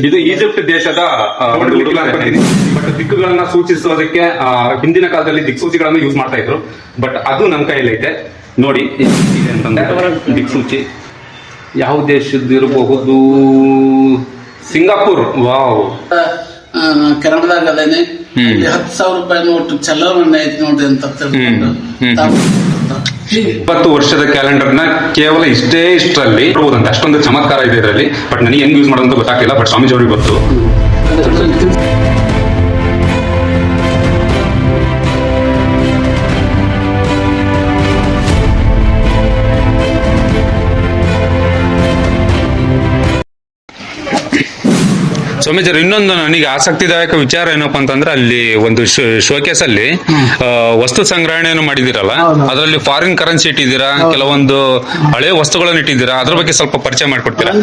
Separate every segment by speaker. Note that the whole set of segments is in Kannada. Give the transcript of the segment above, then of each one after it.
Speaker 1: ಇದು ಈಜಿಪ್ಟ್ ದೇಶದ ಒಂದು ಹುಡುಗ ಅನ್ಕೊಂಡಿದ್ದೀನಿ. ಬಟ್ ದಿಕ್ಕುಗಳನ್ನ ಸೂಚಿಸೋದಕ್ಕೆ ಹಿಂದಿನ ಕಾಲದಲ್ಲಿ ದಿಕ್ಸೂಚಿಗಳನ್ನು ಯೂಸ್ ಮಾಡ್ತಾ ಇದ್ರು. ಬಟ್ ಅದು ನಮ್ಮ ಕೈಯಲ್ಲಿ ಐತೆ ನೋಡಿ ಅಂತಂದ್ರೆ ದಿಕ್ಸೂಚಿ ಯಾವ ದೇಶದಿರಬಹುದು? ಸಿಂಗಾಪುರ್. ವಾವ್.
Speaker 2: ಕನ್ನಡದಾಗ ಅದೇನೆ 10,000 ರೂಪಾಯಿ ನೋಟು ಚಲಾವಣೆ ಐತಿ ನೋಡ್ರಿ ಅಂತ ತಿಳ್ಕೊಂಡು
Speaker 1: 20 ವರ್ಷದ ಕ್ಯಾಲೆಂಡರ್ನ ಕೇವಲ ಇಷ್ಟರಲ್ಲಿ ಇರ್ಬೋದಂತೆ. ಅಷ್ಟೊಂದು ಚಮತ್ಕಾರ ಇದೆ ಇದರಲ್ಲಿ. ಬಟ್ ನನಗೆ ಹೆಂಗ್ ಯೂಸ್ ಮಾಡೋದಂತ ಗೊತ್ತಾಗ್ಲಿಲ್ಲ. ಬಟ್ ಸ್ವಾಮೀಜಿ ಅವ್ರಿಗೆ ಗೊತ್ತು. ಸ್ವಾಮೀಜಿ ಇನ್ನೊಂದು ನನಗೆ ಆಸಕ್ತಿದಾಯಕ ವಿಚಾರ ಏನಪ್ಪಾ ಅಂತಂದ್ರೆ ಅಲ್ಲಿ ಒಂದು ಶೋಕೇಸ್ ಅಲ್ಲಿ ವಸ್ತು ಸಂಗ್ರಹಣೆಯನ್ನು ಮಾಡಿದಿರಲ್ಲ, ಅದರಲ್ಲಿ ಫಾರಿನ್ ಕರೆನ್ಸಿ ಇಟ್ಟಿದ್ದೀರಾ, ಕೆಲವೊಂದು ಹಳೆ ವಸ್ತುಗಳನ್ನು ಇಟ್ಟಿದ್ದೀರಾ, ಅದ್ರ ಬಗ್ಗೆ ಸ್ವಲ್ಪ ಪರಿಚಯ ಮಾಡಿಕೊಡ್ತೀರಾ?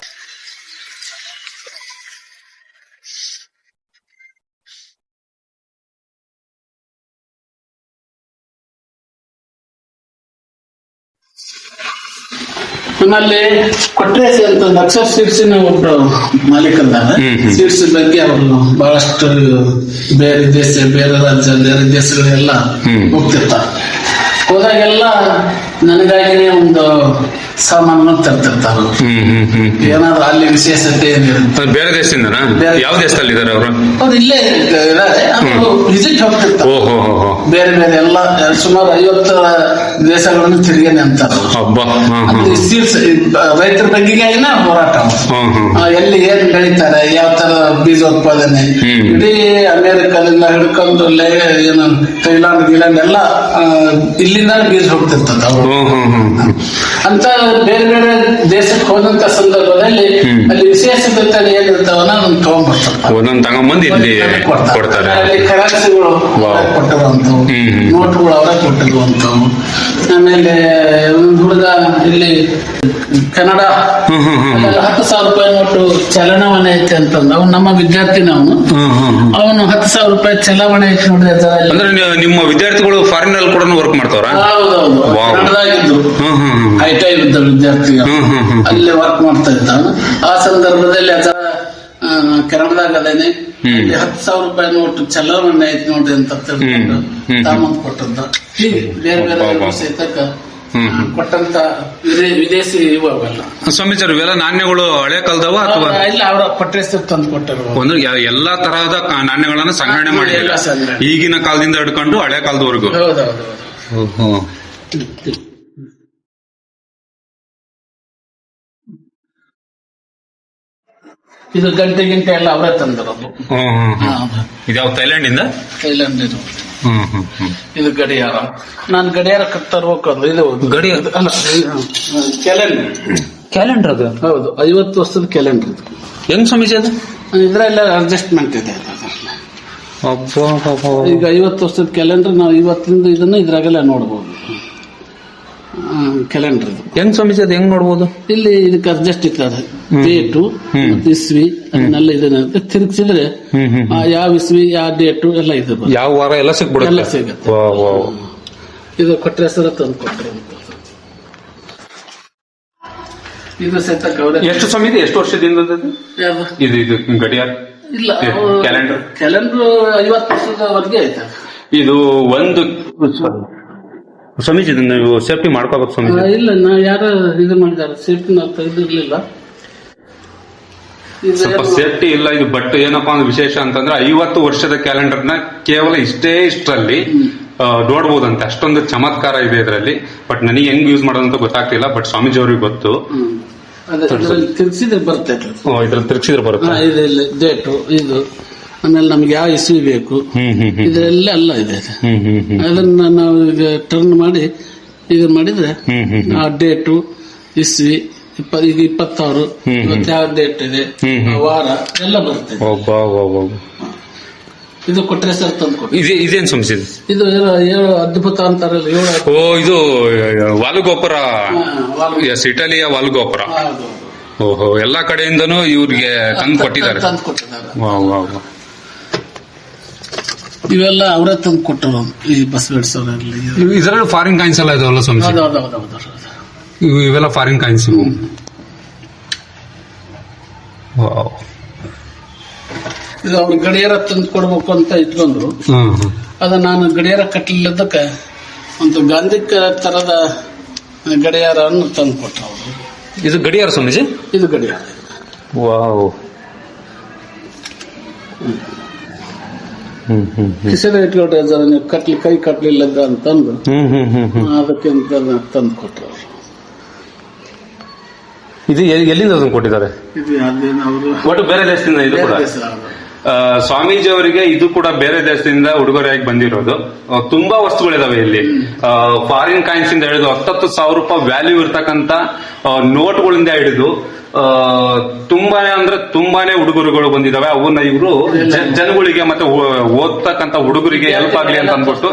Speaker 2: ನಮ್ಮಲ್ಲಿ ಕೊಟ್ರೇಸಿ ಅಂತ ಅಕ್ಷರ ಸೀಡ್ಸಿನ ಒಬ್ರು ಮಾಲೀಕರಿದ್ದಾರೆ. ಸೀಡ್ಸ್ ಬಗ್ಗೆ ಅವರು ಬಹಳಷ್ಟು ಬೇರೆ ದೇಶ, ಬೇರೆ ರಾಜ್ಯ, ಬೇರೆ ದೇಶಗಳೆಲ್ಲ ಹೋಗ್ತಿರ್ತಾರೆ. ಹೋದಾಗೆಲ್ಲ ನನಗಾಗಿನೇ ಒಂದು ಸಾಮಾನು ತರ್ತಿರ್ತಾರೆ. ಏನಾದ್ರು ಅಲ್ಲಿ ವಿಶೇಷತೆ ಏನಿರುತ್ತೆ.
Speaker 1: ಬೇರೆ ದೇಶದಿಂದ ಯಾವ ದೇಶದಲ್ಲಿ ಇದಾರೆ ಅವರು?
Speaker 2: ಅವ್ರು ಇಲ್ಲೇ ಇದ್ದಾರೆ. ವಿಸಿಟ್ ಹೋಗ್ತಿರ್ತಾರೆ. ಬೇರೆ ಬೇರೆ ಎಲ್ಲ ಸುಮಾರು 50 ದೇಶಗಳನ್ನು ತಿರುಗೇನೆ ಅಂತಾರೆ. ಸೀಡ್ಸ್ ರೈತರ ಬಗ್ಗೆಗಿನ ಹೋರಾಟ. ಎಲ್ಲಿ ಏನ್ ಬೆಳೀತಾರೆ, ಯಾವ ತರ ಬೀಜೋತ್ಪಾದನೆ, ಇಡೀ ಅಮೆರಿಕದಿಂದ ಹಿಡ್ಕೊಂಡು ಏನು ಥೈಲ್ಯಾಂಡ್ ಗಿಲ್ಯಾಂಡ್ ಎಲ್ಲ ಇಲ್ಲಿಂದ ಬೀಜ ಹೋಗ್ತಿರ್ತದ. ಅಂತ ಬೇರೆ ಬೇರೆ ದೇಶಕ್ಕೆ ಹೋದಂತ ಸಂದರ್ಭದಲ್ಲಿ ಅಲ್ಲಿ ವಿಶೇಷತೆ ಏನಿರ್ತಾವನ್ನ ತಗೊಂಡ್ಬರ್ತಾರೆ.
Speaker 1: ಕೊಡ್ತಾರೆ.
Speaker 2: ಅಲ್ಲಿ ಕರೆನ್ಸಿಗಳು ಕೊಟ್ಟಿರುವಂತವು, ನೋಟ್ಗಳು ಅವರೇ ಕೊಟ್ಟಿರುವಂತವು. ಆಮೇಲೆ ಒಂದು ಹುಡುಗ ಇಲ್ಲಿ ಕನ್ನಡ 10,000 ರೂಪಾಯಿ ನೋಟು ಚಲಾವಣೆ ಐತೆ ಅಂತಂದ. ಅವ್ನು ನಮ್ಮ ವಿದ್ಯಾರ್ಥಿನ. ಅವನು 10,000 ರೂಪಾಯಿ ಚಲಾವಣೆ ಐತೆ ನೋಡ್ರಿ.
Speaker 1: ಅಂದ್ರೆ ನಿಮ್ಮ ವಿದ್ಯಾರ್ಥಿಗಳು ಫಾರಿನ್ ಅಲ್ಲಿ ಕೂಡ ವರ್ಕ್ ಮಾಡ್ತಾರ?
Speaker 2: ಹೌದೌದು. ಕನ್ನಡದಾಗಿದ್ದು ಐಟೈ ವಿದ್ಯಾರ್ಥಿಗಳು ಅಲ್ಲಿ ವರ್ಕ್ ಮಾಡ್ತಾ ಇದ್ದ. ಆ ಸಂದರ್ಭದಲ್ಲಿ ಅದರ ಕನ್ನಡದಾಗ ಅದೇನೆ 10,000 ರೂಪಾಯಿ ನೋಟು ಚಲಾವಣೆ ಐತಿ ನೋಡ್ರಿ ಅಂತ ತಿಳ್ಕೊಂಡು ತಾಮಂದ್ ಕೊಟ್ಟದ್ದ. ಬೇರೆ ಬೇರೆ ಸಹಿತಕ್ಕ ಕೊಟ್ಟಂತ ವಿದೇಶಿ ಇವೆಲ್ಲ.
Speaker 1: ಸ್ವಾಮೀಜಿ ಇವೆಲ್ಲ ನಾಣ್ಯಗಳು ಹಳೆ ಕಾಲದವ ಅಥವಾ
Speaker 2: ಇಲ್ಲ ಅವರ ಪಟ್ರೇಸ್ತಿರ್ ತಂದು ಕೊಟ್ಟರು.
Speaker 1: ಒಂದು ಎಲ್ಲಾ ತರಹದ ನಾಣ್ಯಗಳನ್ನ ಸಂಗ್ರಹಣೆ ಮಾಡಿಲ್ಲ, ಈಗಿನ ಕಾಲದಿಂದ ಹಿಡ್ಕೊಂಡು ಹಳೆ ಕಾಲದವರೆಗೂ.
Speaker 2: ಹೌದೌದು. ಇದು ಗಂಟೆ ಎಲ್ಲ ಅವರೇ ತಂದಿರೋದು.
Speaker 1: ಇದ್ಯಾವ ಥೈಲ್ಯಾಂಡ್ ಇಂದ?
Speaker 2: ಥೈಲ್ಯಾಂಡ್ ಇದು. ಇದು ಗಡಿಯಾರ. ನಾನು ಗಡಿಯಾರ ತರ್ಬೇಕು. ಇದು
Speaker 1: ಗಡಿಯಾರ
Speaker 2: ಅಲ್ಲ,
Speaker 1: ಕ್ಯಾಲೆಂಡರ್. ಅದು
Speaker 2: ಹೌದು, 50 ವರ್ಷದ ಕ್ಯಾಲೆಂಡರ್ ಇದು.
Speaker 1: ಹೆಂಗ್ ಸ್ವಾಮೀಜಿ ಅದು?
Speaker 2: ಇದ್ರೆಲ್ಲ ಅಡ್ಜಸ್ಟ್ಮೆಂಟ್ ಇದೆ. ಈಗ 50 ವರ್ಷದ ಕ್ಯಾಲೆಂಡರ್ ನಾವು ಇವತ್ತಿಂದ ಇದನ್ನ ಇದ್ರಾಗೆಲ್ಲ ನೋಡ್ಬೋದು. ಕ್ಯಾಲೆಂಡರ್ ಇದು
Speaker 1: ಹೆಂಗ್ ಸ್ವಾಮೀಜಿ ಅದು ಹೆಂಗ್ ನೋಡ್ಬೋದು?
Speaker 2: ಇಲ್ಲಿ ಇದಕ್ಕೆ ಅಡ್ಜಸ್ಟ್ ಇರ್ತದೆ. ಡೇಟು, ಇಸ್ವಿ ಅದನ್ನೆಲ್ಲ ಇದನ್ನ ತಿರುಗಿಸಿದ್ರೆ ಯಾವ ಇಸ್ವಿ, ಯಾವ ಡೇಟು ಎಲ್ಲ ಇದೆ,
Speaker 1: ಯಾವ ವಾರ ಎಲ್ಲ
Speaker 2: ಸಿಗುತ್ತೆ. ಇದು ಕೊಟ್ರೆ ಹೆಸರು ತಂದು ಕೊಟ್ಟರೆ. ಇದು ಸಹಿತ
Speaker 1: ಎಷ್ಟು ಸ್ವಾಮೀಜಿ? ಎಷ್ಟು ವರ್ಷದಿಂದ ಇದು ಇದು ಗಡಿಯಾರ?
Speaker 2: ಇಲ್ಲ, ಕ್ಯಾಲೆಂಡರ್ 50 ವರ್ಷದವರೆಗೆ ಐತೆ.
Speaker 1: ಇದು ಒಂದು ಸ್ವಾಮೀಜಿ ನೀವು ಸೇಫ್ಟಿ ಮಾಡ್ಕೋಬೇಕು ಸ್ವಾಮೀಜಿ.
Speaker 2: ಇಲ್ಲ, ನಾ ಯಾರು ಇದು ಮಾಡಿದಾರೆ, ಸೇಫ್ಟಿ ನಾವು ತೆಗೆದಿರ್ಲಿಲ್ಲ.
Speaker 1: ಸ್ವಲ್ಪ ಸೇಫ್ಟಿ ಇಲ್ಲ ಇದು. ಬಟ್ ಏನಪ್ಪಾ ಅಂದ್ರೆ ವಿಶೇಷ ಅಂತಂದ್ರೆ 50 ವರ್ಷದ ಕ್ಯಾಲೆಂಡರ್ನ ಕೇವಲ ಇಷ್ಟರಲ್ಲಿ ನೋಡ್ಬೋದಂತೆ. ಅಷ್ಟೊಂದು ಚಮತ್ಕಾರ ಇದೆ ಇದರಲ್ಲಿ. ಬಟ್ ನನಗೆ ಹೆಂಗ್ ಯೂಸ್ ಮಾಡೋದಂತ ಗೊತ್ತಾಗ್ತಿಲ್ಲ. ಬಟ್ ಸ್ವಾಮೀಜಿ ಅವ್ರಿಗೆ ಗೊತ್ತು.
Speaker 2: ತಿರ್ಗಿಸಿದ್ರೆ ಬರ್ತೈತೆ.
Speaker 1: ಇದ್ರಲ್ಲಿ ತಿರ್ಗಿಸಿದ್ರೆ ಬರುತ್ತೆ.
Speaker 2: ಇದು ಡೇಟು, ಇದು ಆಮೇಲೆ ನಮ್ಗೆ ಯಾವ ಇಸ್ವಿ ಬೇಕು ಇದೆಲ್ಲ ಎಲ್ಲ ಇದೆ. ಅದನ್ನ ನಾವು ಈಗ ಟರ್ನ್ ಮಾಡಿ ಇದು ಮಾಡಿದ್ರೆ ಆ ಡೇಟು, ಇಸ್ವಿ, ಈಗ 20,000 ಇವತ್ತು ಯಾವ ಡೇಟ್ ಇದೆ, ವಾರ ಎಲ್ಲ ಬರುತ್ತೆ. ಇದು ಕೊಟ್ರೆ ಸರ್ ತಂದು
Speaker 1: ಇದೇನ್ ಸಂಸ್ಥೆ?
Speaker 2: ಇದು ಏಳು ಅದ್ಭುತ ಅಂತಾರಲ್ಲ.
Speaker 1: ಇದು ವಾಲುಗೋಪುರ, ಇಟಲಿಯ ವಾಲುಗೋಪುರ. ಓಹೋ, ಎಲ್ಲಾ ಕಡೆಯಿಂದನೂ ಇವ್ರಿಗೆ ತಂದು ಕೊಟ್ಟಿದ್ದಾರೆ.
Speaker 2: ಇವೆಲ್ಲ ಅವರೇ ತಂದು ಕೊಟ್ಟರು. ಈ ಬಸವೇಶ್ವರಲ್ಲಿ
Speaker 1: ಇದರಲ್ಲಿ ಫಾರಿನ್ ಕಾಯಿನ್ಸ್ ಎಲ್ಲ ಇದಾವಲ್ಲ ಸ್ವಾಮಿ? ಇವೆಲ್ಲ ಫಾರಿನ್ ಕಾಯಿನ್ಸ್.
Speaker 2: ಇದು ಅವ್ರು ಗಡಿಯಾರ ತಂದು ಕೊಡ್ಬೇಕು ಅಂತ ಇಟ್ಕೊಂಡ್ರು. ಅದ ನಾನು ಗಡಿಯಾರ ಕಟ್ಟಲಿದ್ದಕ್ಕೆ ಒಂದು ಗಾಂಧಿ ತರದ ಗಡಿಯಾರವನ್ನು ತಂದು ಕೊಟ್ಟರು ಅವರು.
Speaker 1: ಇದು ಗಡಿಯಾರ ಸ್ವಾಮೀಜಿ?
Speaker 2: ಇದು ಗಡಿಯಾರ.
Speaker 1: ವಾವ್.
Speaker 2: ಕಿಸೆದ ಇಟ್ಕೊಂಡ್ರೆ ನೀವು ಕೈ ಕಟ್ಲಿಲ್ಲದ ಅಂತಂದು ಅದಕ್ಕೆ ತಂದು ಕೊಟ್ಟರು ಅವರು.
Speaker 1: ಇದು ಎಲ್ಲಿಂದ ತಂದು ಕೊಟ್ಟಿದ್ದಾರೆ?
Speaker 2: ಇದು ಅಲ್ಲಿನ ಅವರು
Speaker 1: ಒಟ್ಟು ಬೇರೆ ದೇಶದಿಂದ. ಇದು ಕೂಡ ಸ್ವಾಮೀಜಿ ಅವರಿಗೆ ಇದು ಕೂಡ ಬೇರೆ ದೇಶದಿಂದ ಉಡುಗೊರೆಯಾಗಿ ಬಂದಿರೋದು. ತುಂಬಾ ವಸ್ತುಗಳಿದಾವೆ ಇಲ್ಲಿ. ಫಾರಿನ್ ಕಾಯಿನ್ಸ್ ಇಂದ ಹಿಡಿದು 10,000 ರೂಪಾಯಿ ವ್ಯಾಲ್ಯೂ ಇರ್ತಕ್ಕಂತ ನೋಟ್ಗಳಿಂದ ಹಿಡಿದು ತುಂಬಾನೇ ಅಂದ್ರೆ ತುಂಬಾನೇ ಉಡುಗೊರೆಗಳು ಬಂದಿದಾವೆ. ಅವನ್ನ ಇವರು ಜನಗಳಿಗೆ ಮತ್ತೆ ಓದ್ತಕ್ಕಂತ ಹುಡುಗರಿಗೆ ಹೆಲ್ಪ್ ಆಗ್ಲಿ ಅಂತ ಅಂದ್ಬಿಟ್ಟು,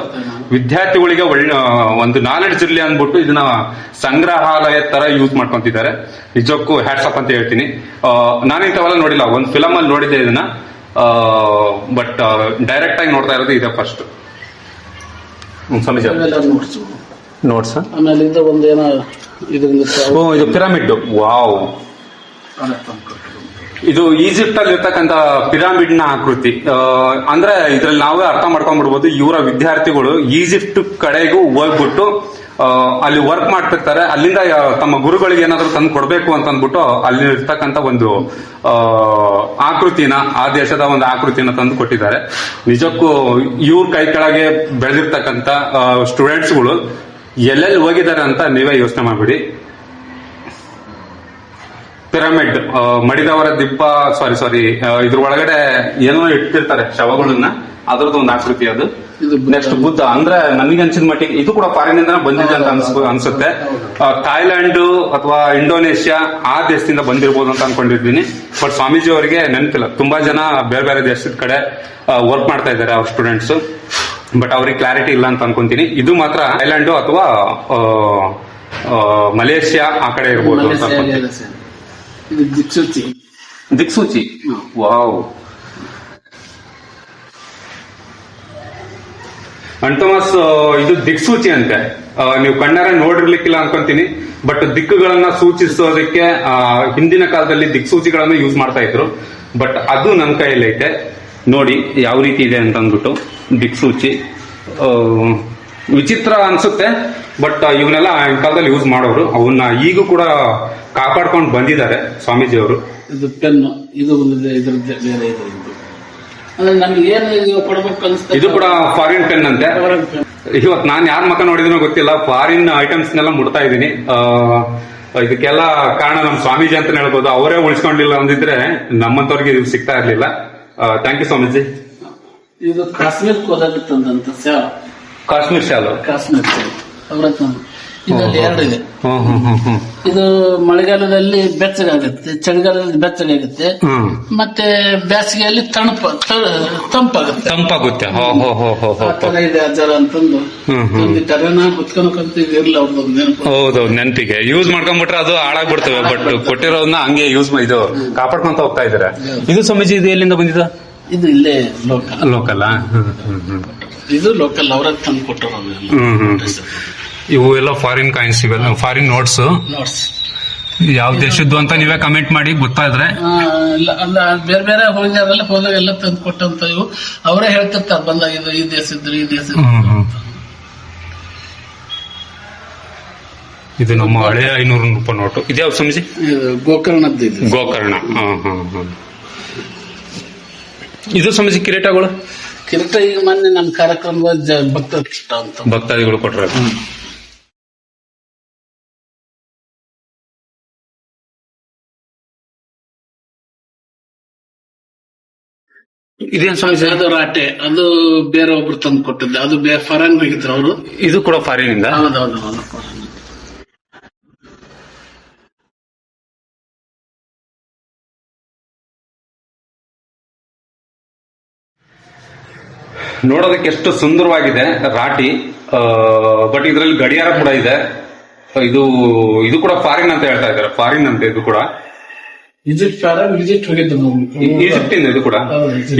Speaker 1: ವಿದ್ಯಾರ್ಥಿಗಳಿಗೆ ಒಳ್ಳೆ ಒಂದು ನಾಲೆಡ್ಜ್ ಇರ್ಲಿ ಅಂದ್ಬಿಟ್ಟು ಇದನ್ನ ಸಂಗ್ರಹಾಲಯ ತರ ಯೂಸ್ ಮಾಡ್ಕೊಂತಿದ್ದಾರೆ. ನಿಜಕ್ಕೂ ಹ್ಯಾಟ್ಸ್ ಆಫ್ ಅಂತ ಹೇಳ್ತೀನಿ. ನಾನಿಂಥವೆಲ್ಲ ನೋಡಿಲ್ಲ, ಒಂದು ಫಿಲಮ್ ಅಲ್ಲಿ ನೋಡಿದ್ದೆ ಇದನ್ನ, ಬಟ್ ಡೈರೆಕ್ಟ್ ಆಗಿ ನೋಡ್ತಾ ಇರೋದು ಇದೆ ಫಸ್ಟ್. ನೋಟ್ಸ್
Speaker 2: ಆಮೇಲೆ ಇದು ಒಂದೇನ
Speaker 1: ಇದು ಪಿರಮಿಡ್. ವಾವ್. ಇದು ಈಜಿಪ್ಟ್ ಅಲ್ಲಿ ಇರ್ತಕ್ಕಂತ ಪಿರಾಮಿಡ್ ನ ಆಕೃತಿ. ಅಂದ್ರೆ ಇದ್ರಲ್ಲಿ ನಾವೇ ಅರ್ಥ ಮಾಡ್ಕೊಂಡ್ಬಿಡ್ಬೋದು, ಇವರ ವಿದ್ಯಾರ್ಥಿಗಳು ಈಜಿಪ್ಟ್ ಕಡೆಗೂ ಹೋಗ್ಬಿಟ್ಟು ಅಲ್ಲಿ ವರ್ಕ್ ಮಾಡ್ತಿರ್ತಾರೆ. ಅಲ್ಲಿಂದ ತಮ್ಮ ಗುರುಗಳಿಗೆ ಏನಾದ್ರು ತಂದು ಕೊಡ್ಬೇಕು ಅಂತ ಅಂದ್ಬಿಟ್ಟು ಅಲ್ಲಿ ಇರ್ತಕ್ಕಂತ ಒಂದು ಆಕೃತಿನ, ಆ ದೇಶದ ಒಂದು ಆಕೃತಿನ ತಂದು ಕೊಟ್ಟಿದ್ದಾರೆ. ನಿಜಕ್ಕೂ ಇವ್ರ ಕೈ ಕೆಳಗೆ ಬೆಳೆದಿರ್ತಕ್ಕಂತ ಸ್ಟೂಡೆಂಟ್ಸ್ಗಳು ಎಲ್ಲೆಲ್ಲಿ ಹೋಗಿದ್ದಾರೆ ಅಂತ ನೀವೇ ಯೋಚನೆ ಮಾಡ್ಬಿಡಿ. ಪಿರಮಿಡ್, ಮಡಿದವರ ದಿಬ್ಬ, ಸಾರಿ ಇದ್ರ ಒಳಗಡೆ ಏನೋ ಇಟ್ಟಿರ್ತಾರೆ ಶವಗಳನ್ನ, ಅದ್ರದ್ದು ಒಂದು ಆಕೃತಿ ಅದು. ನೆಕ್ಸ್ಟ್ ಬುದ್ಧ. ಅಂದ್ರೆ ನನಗೆ ಅನ್ಸಿದ ಮಟ್ಟಿಗೆ ಇದು ಕೂಡ ಫಾರಿನ್ ಇಂದ ಬಂದಿದೆ ಅಂತ ಅನ್ಸುತ್ತೆ. ಥಾಯ್ಲ್ಯಾಂಡ್ ಅಥವಾ ಇಂಡೋನೇಷ್ಯಾ ಆ ದೇಶದಿಂದ ಬಂದಿರಬಹುದು ಅಂತ ಅನ್ಕೊಂಡಿದ್ದೀನಿ. ಬಟ್ ಸ್ವಾಮೀಜಿ ಅವರಿಗೆ ನೆನಪಿಲ್ಲ. ತುಂಬಾ ಜನ ಬೇರೆ ಬೇರೆ ದೇಶದ ಕಡೆ ವರ್ಕ್ ಮಾಡ್ತಾ ಇದ್ದಾರೆ ಅವ್ರ ಸ್ಟೂಡೆಂಟ್ಸ್, ಬಟ್ ಅವ್ರಿಗೆ ಕ್ಲಾರಿಟಿ ಇಲ್ಲ ಅಂತ ಅನ್ಕೊಂತೀನಿ. ಇದು ಮಾತ್ರ ಥೈಲ್ಯಾಂಡ್ ಅಥವಾ ಮಲೇಷ್ಯಾ ಆ ಕಡೆ ಇರ್ಬೋದು ಅಂತ ಅನ್ಕೊಂತೀನಿ. ದಿಕ್ಸೂಚಿ. ವಾವ್. ಅಂಟೋಮಸ್, ಇದು ದಿಕ್ಸೂಚಿ ಅಂತೆ. ನೀವು ಕಣ್ಣಾರೆ ನೋಡಿರ್ಲಿಕ್ಕಿಲ್ಲ ಅನ್ಕೊಂತೀನಿ, ಬಟ್ ದಿಕ್ಕುಗಳನ್ನ ಸೂಚಿಸೋದಕ್ಕೆ ಹಿಂದಿನ ಕಾಲದಲ್ಲಿ ದಿಕ್ಸೂಚಿಗಳನ್ನು ಯೂಸ್ ಮಾಡ್ತಾ ಇದ್ರು. ಬಟ್ ಅದು ನನ್ನ ಕೈಯಲ್ಲಿ ಐತೆ, ನೋಡಿ ಯಾವ ರೀತಿ ಇದೆ ಅಂತ ಅಂದ್ಬಿಟ್ಟು. ದಿಕ್ಸೂಚಿ ವಿಚಿತ್ರ ಅನ್ಸುತ್ತೆ, ಬಟ್ ಇವನ್ನೆಲ್ಲ ಆಗಿನ ಕಾಲದಲ್ಲಿ ಯೂಸ್ ಮಾಡೋರು. ಅವನ್ನ ಈಗೂ ಕೂಡ ಕಾಪಾಡ್ಕೊಂಡು ಬಂದಿದ್ದಾರೆ ಸ್ವಾಮೀಜಿ ಅವರು.
Speaker 2: ಇದು ಪೆನ್ನು, ಇದು ಇದ್ರದ್ದು ಬೇರೆ ಇದೆ. ಅಂದ್ರೆ ನಮ್ಗೆ ಏನು ಕೊಡ್ಬೇಕು ಅನ್ಸುತ್ತೆ.
Speaker 1: ಇದು ಕೂಡ ಫಾರಿನ್ ಪೆನ್ ಅಂತೆ. ಇವತ್ತು ನಾನು ಯಾರ ಮಕ್ಕ ನೋಡಿದ್ನೋ ಗೊತ್ತಿಲ್ಲ, ಫಾರಿನ್ ಐಟಮ್ಸ್ನೆಲ್ಲ ಮುಡ್ತಾ ಇದ್ದೀನಿ. ಇದಕ್ಕೆಲ್ಲ ಕಾರಣ ನಮ್ಮ ಸ್ವಾಮೀಜಿ ಅಂತ ಹೇಳ್ಬೋದು. ಅವರೇ ಉಳಿಸ್ಕೊಂಡಿಲ್ಲ ಅಂದಿದ್ರೆ ನಮ್ಮಂತವ್ರಿಗೆ ಇದು ಸಿಗ್ತಾ ಇರ್ಲಿಲ್ಲ. Thank you Swamiji.
Speaker 2: ಇದು ಕಾಶ್ಮೀರ್ ಹೋದಾಗುತ್ತಂತ ಶಾಲು.
Speaker 1: ಕಾಶ್ಮೀರ್ ಶಾಲು.
Speaker 2: ಕಾಶ್ಮೀರ್ ಶಾಲು ಅವ್ರ ಇದರಲ್ಲಿ ಎರಡಿದೆ. ಇದು ಮಳೆಗಾಲದಲ್ಲಿ ಬೆಚ್ಚಗಾಗುತ್ತೆ, ಚಳಿಗಾಲದಲ್ಲಿ ಬೆಚ್ಚಗಾಗುತ್ತೆ, ಮತ್ತೆ ಬೇಸಿಗೆಯಲ್ಲಿ ತಂಪಾಗುತ್ತೆ. ಇದೆ ಅಜರ ಅಂತಂದು ಕುತ್ಕೊಂಡ್ ಇರ್ಲಿ ಅವ್ರದ್ದು ನೆನಪು.
Speaker 1: ಹೌದೌದು, ನೆನಪಿಗೆ ಯೂಸ್ ಮಾಡ್ಕೊಂಡ್ಬಿಟ್ರೆ ಅದು ಹಾಳಾಗ್ಬಿಡ್ತವೆ. ಬಟ್ ಕೊಟ್ಟಿರೋದನ್ನ ಹಂಗೆ ಯೂಸ್ ಇದು ಕಾಪಾಡ್ಕೊಂತ ಹೋಗ್ತಾ ಇದಾರೆ. ಇದು ಸ್ವಾಮೀಜಿ ಇದು ಎಲ್ಲಿಂದ ಬಂದಿದ?
Speaker 2: ಇದು ಇಲ್ಲೇ
Speaker 1: ಲೋಕಲ್.
Speaker 2: ಇದು ಲೋಕಲ್ ಅವರ ತಂದು ಕೊಟ್ಟರು.
Speaker 1: ಇವು ಎಲ್ಲ ಫಾರಿನ್ ಕಾಯಿನ್ಸ್, ಇವೆಲ್ಲ ಫಾರಿನ್ ನೋಟ್ಸ್. ಯಾವ ದೇಶದ್ದು ಅಂತ ನೀವೇ ಕಮೆಂಟ್ ಮಾಡಿ ಗೊತ್ತಾದ್ರೆ.
Speaker 2: ಅಲ್ಲ ಬೇರೆ ಬೇರೆ ಹೋದಾಗ ಎಲ್ಲ ತಂದು ಕೊಟ್ಟಂತ ಇವು ಅವರೇ ಹೇಳ್ತಿರ್ತಾರೆ ಬಂದಾಗ, ಇದು ಈ ದೇಶದ್ದು ಈ ದೇಶ.
Speaker 1: ಇದು ನಮ್ಮ ಹಳೆ 500 ರೂಪಾಯಿ ನೋಟು. ಇದ್ಯಾವ ಸ್ವಾಮೀಜಿ?
Speaker 2: ಗೋಕರ್ಣದ್ದು.
Speaker 1: ಗೋಕರ್ಣ. ಇದು ಸ್ವಾಮೀಜಿ ಕಿರೀಟಗಳು.
Speaker 2: ಕಿರೀಟ ಈಗ ಮೊನ್ನೆ ನಮ್ಮ ಕಾರ್ಯಕ್ರಮ
Speaker 1: ಭಕ್ತಾದಿಗಳು ಕೊಟ್ರೆ. ಇದೇನ್ ಸ್ವಾಮೀಜಿ?
Speaker 2: ಅದು ರಾಟೆ, ಅದು ಬೇರೆ ಒಬ್ರು ತಂದು ಕೊಟ್ಟಿದ್ದೆ, ಅದು ಬೇರೆ ಫಾರಿನ್ ಹೋಗಿದ್ರು ಅವರು.
Speaker 1: ಇದು ಕೂಡ ಫಾರಿನ್ ಇಂದ?
Speaker 2: ಹೌದೌದು.
Speaker 1: ನೋಡೋದಕ್ಕೆ ಎಷ್ಟು ಸುಂದರವಾಗಿದೆ ರಾಟಿ. ಬಟ್ ಇದರಲ್ಲಿ ಗಡಿಯಾರ ಕೂಡ ಇದೆ. ಇದು ಕೂಡ ಫಾರಿನ್ ಅಂತ ಹೇಳ್ತಾ ಇದ್ದಾರೆ. ಫಾರಿನ್ ಅಂತ ಇದು ಕೂಡ. ಈಜಿಪ್ಟ್ ಇಂದ ಇದು ಕೂಡ.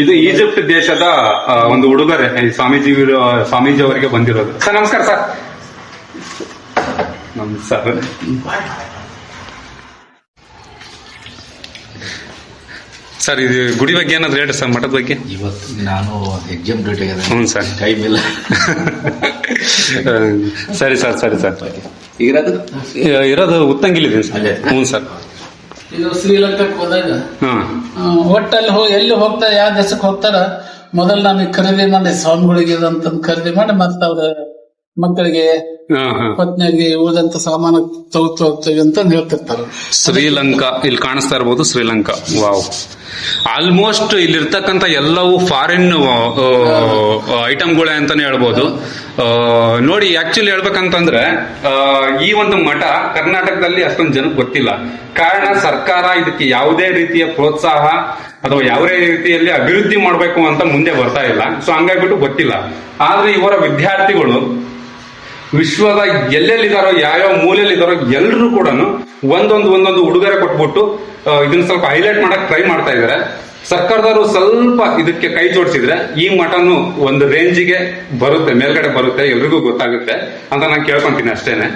Speaker 1: ಇದು ಈಜಿಪ್ಟ್ ದೇಶದ ಒಂದು ಉಡುಗೊರೆ ಸ್ವಾಮೀಜಿ ಅವರಿಗೆ ಬಂದಿರೋದು. ಸರ್ ನಮಸ್ಕಾರ. ಸರ್ ಸರ್ ಇದು ಗುಡಿ ಬಗ್ಗೆ ಏನಾದ್ರು ಹೇಳಿ ಸರ್, ಮಠದ ಬಗ್ಗೆ.
Speaker 3: ಇವತ್ತು ನಾನು ಎಕ್ಸಾಮ್ ಡ್ಯೂಟಿ
Speaker 1: ಹ್ಞೂ ಸರ್.
Speaker 3: ಟೈಮ್ ಇಲ್ಲ.
Speaker 1: ಸರಿ ಸರ್, ಸರಿ ಸರ್. ಇರೋದು ಉತ್ತಂಗಿಲಿದ್ದೀನಿ ಸರ್. ಹ್ಞೂ ಸರ್.
Speaker 2: ಇದು ಶ್ರೀಲಂಕಾಕ್ಕೆ ಹೋದಾಗ
Speaker 1: ಹಾಂ
Speaker 2: ಒಟ್ಟಲ್ಲಿ ಎಲ್ಲಿ ಹೋಗ್ತಾರೆ, ಯಾವ ದೇಶಕ್ಕೆ ಹೋಗ್ತಾರ, ಮೊದಲು ನಾನು ಖರೀದಿ ಮಾಡಿ ಸ್ವಾಮಿಗಳಿಗೆ ಅಂತಂದು ಖರೀದಿ ಮಾಡಿ ಮತ್ತೆ ಅವ್ರ ಮಕ್ಕಳಿಗೆ ಪತ್ನಿಯಾಗಿ ಉಳಿದಂತ ಸಾಮಾನು ಹೋಗ್ತೇವೆ ಅಂತ ಹೇಳ್ತಿರ್ತಾರೆ.
Speaker 1: ಶ್ರೀಲಂಕಾ ಇಲ್ಲಿ ಕಾಣಿಸ್ತಾ ಇರ್ಬೋದು, ಶ್ರೀಲಂಕಾ. ವಾವ್. ಆಲ್ಮೋಸ್ಟ್ ಇಲ್ಲಿರ್ತಕ್ಕಂಥ ಎಲ್ಲವೂ ಫಾರಿನ್ ಐಟಮ್ಗಳೇ ಅಂತಾನೆ ಹೇಳ್ಬೋದು. ನೋಡಿ, ಆಕ್ಚುಲಿ ಹೇಳ್ಬೇಕಂತಂದ್ರೆ ಈ ಒಂದು ಮಠ ಕರ್ನಾಟಕದಲ್ಲಿ ಅಷ್ಟೊಂದು ಜನಕ್ಕೆ ಗೊತ್ತಿಲ್ಲ. ಕಾರಣ ಸರ್ಕಾರ ಇದಕ್ಕೆ ಯಾವುದೇ ರೀತಿಯ ಪ್ರೋತ್ಸಾಹ ಅಥವಾ ಯಾವುದೇ ರೀತಿಯಲ್ಲಿ ಅಭಿವೃದ್ಧಿ ಮಾಡಬೇಕು ಅಂತ ಮುಂದೆ ಬರ್ತಾ ಇಲ್ಲ. ಸೊ ಹಂಗಾಗ್ಬಿಟ್ಟು ಗೊತ್ತಿಲ್ಲ. ಆದ್ರೆ ಇವರ ವಿದ್ಯಾರ್ಥಿಗಳು ವಿಶ್ವದ ಎಲ್ಲೆಲ್ಲಿದ್ದಾರೋ, ಯಾವ್ಯಾವ ಮೂಲೆಯಲ್ಲಿದ್ದಾರೋ ಎಲ್ಲರೂ ಕೂಡ ಒಂದೊಂದು ಉಡುಗೊರೆ ಕೊಟ್ಬಿಟ್ಟು ಇದನ್ನ ಸ್ವಲ್ಪ ಹೈಲೈಟ್ ಮಾಡಕ್ ಟ್ರೈ ಮಾಡ್ತಾ ಇದಾರೆ. ಸರ್ಕಾರದವರು ಸ್ವಲ್ಪ ಇದಕ್ಕೆ ಕೈ ಜೋಡಿಸಿದ್ರೆ ಈ ಮಠನು ಒಂದು ರೇಂಜಿಗೆ ಬರುತ್ತೆ, ಮೇಲ್ಗಡೆ ಬರುತ್ತೆ, ಎಲ್ರಿಗೂ ಗೊತ್ತಾಗುತ್ತೆ ಅಂತ ನಾನು ಕೇಳ್ಕೊಂತೀನಿ ಅಷ್ಟೇನೆ.